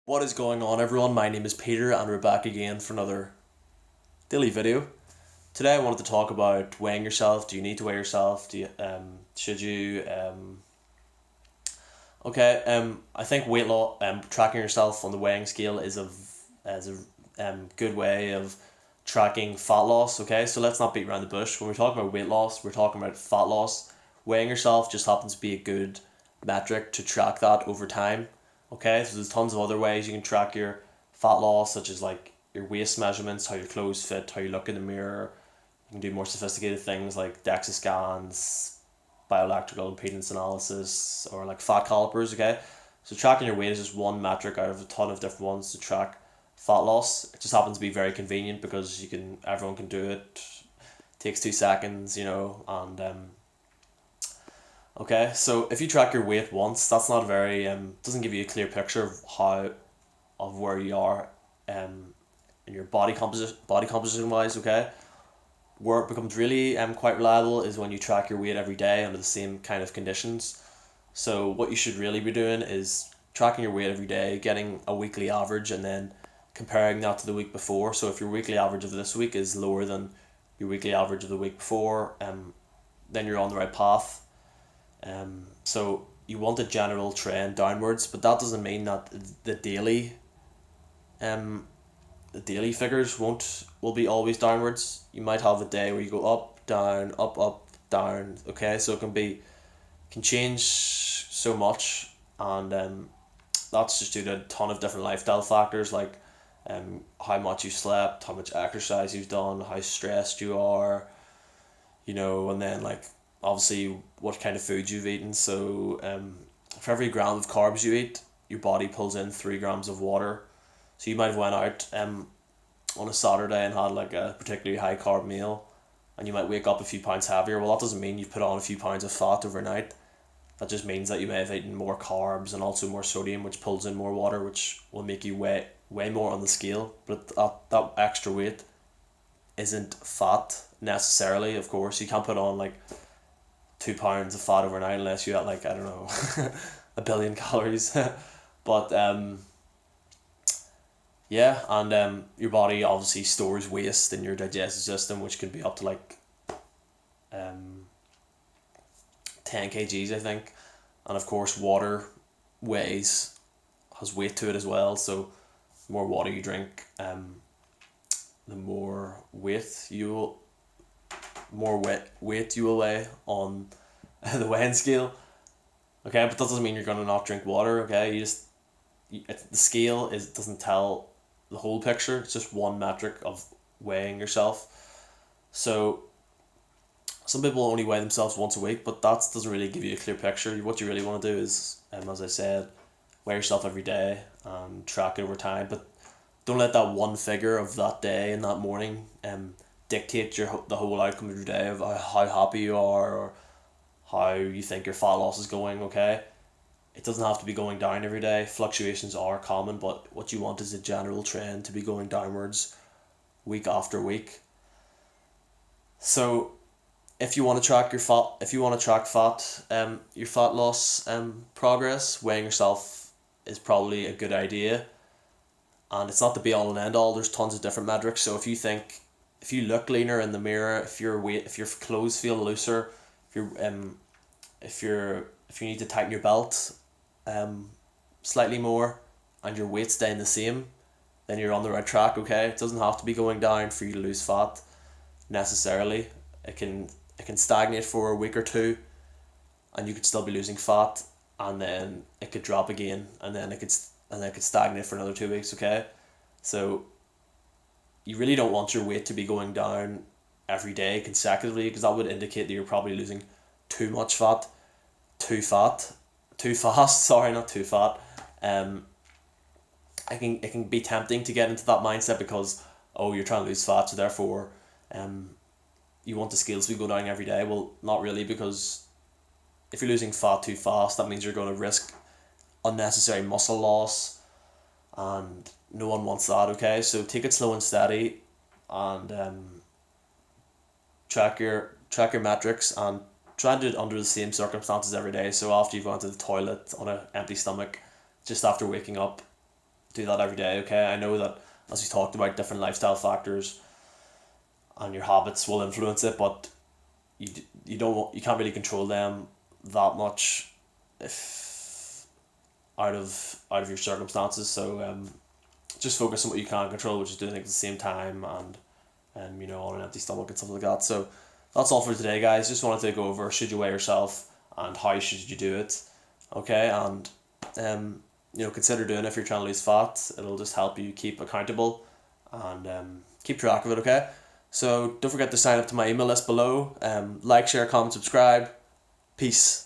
What is going on, everyone? My name is Peter and we're back again for another daily video. Today I wanted to talk about weighing yourself. Do you need to weigh yourself? Should you I think weight loss, tracking yourself on the weighing scale is a good way of tracking fat loss. Okay, so let's not beat around the bush. When we're talking about weight loss, we're talking about fat loss. Weighing yourself just happens to be a good metric to track that over time. Okay, so there's tons of other ways you can track your fat loss, such as like your waist measurements, how your clothes fit, how you look in the mirror. You can do more sophisticated things like DEXA scans, bioelectrical impedance analysis, or like fat calipers. Okay, so tracking your weight is just one metric out of a ton of different ones to track fat loss. It just happens to be very convenient because everyone can do it. Takes 2 seconds, and okay, so if you track your weight once, that's not very doesn't give you a clear picture of where you are in your body composition wise. Okay, where it becomes really quite reliable is when you track your weight every day under the same kind of conditions. So what you should really be doing is tracking your weight every day, getting a weekly average, and then comparing that to the week before. So if your weekly average of this week is lower than your weekly average of the week before, then you're on the right path. So you want a general trend downwards, but that doesn't mean that the daily the daily figures will be always downwards. You might have a day where you go up, down. Okay, so can change so much, and that's just due to a ton of different lifestyle factors like how much you slept, how much exercise you've done, how stressed you are, and then like obviously what kind of food you've eaten. So for every gram of carbs you eat, your body pulls in 3 grams of water. So you might have went out on a Saturday and had like a particularly high carb meal, and you might wake up a few pounds heavier. Well, that doesn't mean you've put on a few pounds of fat overnight. That just means that you may have eaten more carbs and also more sodium, which pulls in more water, which will make you weigh way more on the scale. But that extra weight isn't fat necessarily. Of course, you can't put on like 2 pounds of fat overnight unless you had like, I don't know, a billion calories. But yeah, and your body obviously stores waste in your digestive system, which can be up to like um 10 kgs, I think. And of course water weighs has weight to it as well. So the more water you drink, the more weight you will weigh on the weighing scale. Okay, but that doesn't mean you're gonna not drink water. Okay, the scale doesn't tell the whole picture. It's just one metric of weighing yourself. So some people only weigh themselves once a week, but that doesn't really give you a clear picture. What you really want to do is, as I said, weigh yourself every day and track it over time. But don't let that one figure of that day and that morning dictate the whole outcome of your day, of how happy you are or how you think your fat loss is going. Okay, it doesn't have to be going down every day. Fluctuations are common, but what you want is a general trend to be going downwards week after week. So if you want to track your fat loss progress, weighing yourself is probably a good idea. And it's not the be all and end all. There's tons of different metrics. So if you look leaner in the mirror, if your clothes feel looser, if you need to tighten your belt slightly more, and your weight staying the same, then you're on the right track. Okay, it doesn't have to be going down for you to lose fat necessarily. It can stagnate for a week or two, and you could still be losing fat, and then it could drop again, and then it could stagnate for another 2 weeks. Okay, so you really don't want your weight to be going down every day consecutively, because that would indicate that you're probably losing too much fat, too fast. Sorry, not too fat. It can be tempting to get into that mindset because, oh, you're trying to lose fat, so therefore you want the scales to go down every day. Well, not really, because if you're losing fat too fast, that means you're going to risk unnecessary muscle loss, and no one wants that. Okay, so take it slow and steady, and track your metrics, and try and do it under the same circumstances every day. So after you've gone to the toilet on an empty stomach, just after waking up, do that every day, okay? I know that, as we talked about, different lifestyle factors and your habits will influence it, but you can't really control them that much if out of your circumstances. So just focus on what you can control, which is doing things at the same time, and on an empty stomach and stuff like that. So that's all for today, guys. Just wanted to go over, should you weigh yourself and how should you do it, okay? And consider doing it if you're trying to lose fat. It'll just help you keep accountable and keep track of it, okay? So don't forget to sign up to my email list below. Like, share, comment, subscribe. Peace.